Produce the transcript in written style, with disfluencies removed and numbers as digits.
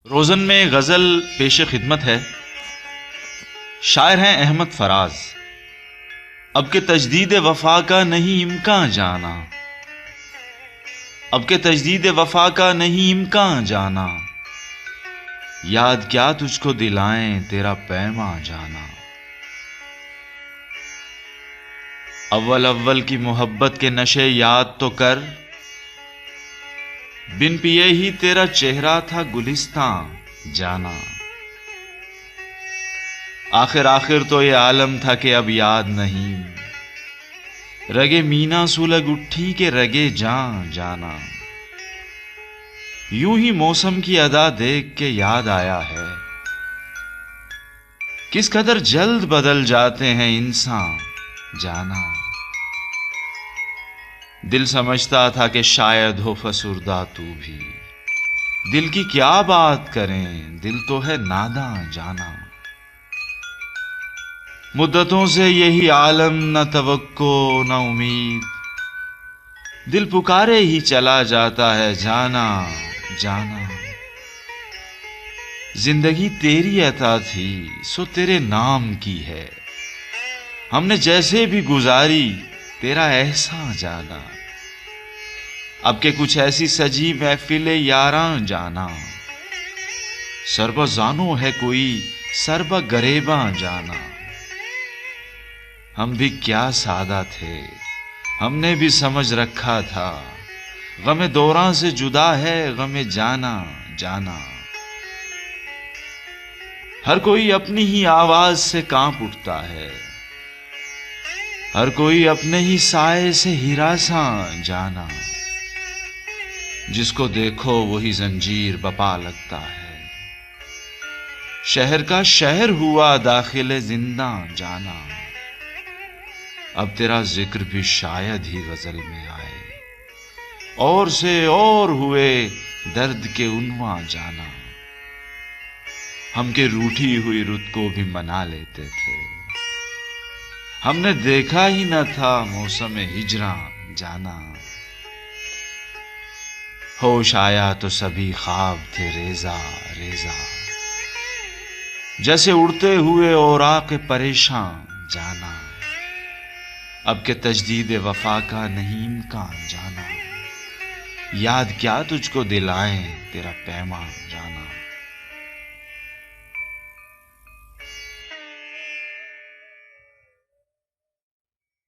रोज़न में गज़ल पेश खिदमत है। शायर हैं अहमद फराज। अब के तजदीद वफ़ा का नहीं इम्कान जाना, अब के तजदीद वफ़ा का नहीं इम्कान जाना, याद क्या तुझको दिलाएं तेरा पैमा जाना। अव्वल अव्वल की मोहब्बत के नशे याद तो कर, बिन पिए ही तेरा चेहरा था गुलिस्तां जाना। आखिर आखिर तो ये आलम था कि अब याद नहीं, रगे मीना सुलग उठी के रगे जान जाना। यूं ही मौसम की अदा देख के याद आया है, किस कदर जल्द बदल जाते हैं इंसान जाना। दिल समझता था कि शायद हो फसुर्दा तू भी, दिल की क्या बात करें दिल तो है नादां जाना। मुद्दतों से यही आलम न तवक्को न उम्मीद, दिल पुकारे ही चला जाता है जाना जाना। जिंदगी तेरी अता थी सो तेरे नाम की है, हमने जैसे भी गुजारी तेरा एहसान जाना। अब के कुछ ऐसी सजी महफिले यारां जाना, सरब जानो है कोई सरब गरेबां जाना। हम भी क्या सादा थे, हमने भी समझ रखा था, गमे दौरां से जुदा है गमे जाना जाना। हर कोई अपनी ही आवाज से कांप उठता है, हर कोई अपने ही साए से हिरासां जाना। जिसको देखो वही जंजीर बपा लगता है, शहर का शहर हुआ दाखिले जिंदा जाना। अब तेरा जिक्र भी शायद ही गजल में आए, और से और हुए दर्द के उन्वा जाना। हम के रूठी हुई रुत को भी मना लेते थे, हमने देखा ही न था मौसम हिजरा जाना। होश आया तो सभी ख्वाब थे रेजा रेजा, जैसे उड़ते हुए औराक परेशान जाना। अब के तजदीद वफा का नहीं इम्कान जाना, याद क्या तुझको दिलाएं तेरा पैमा जाना।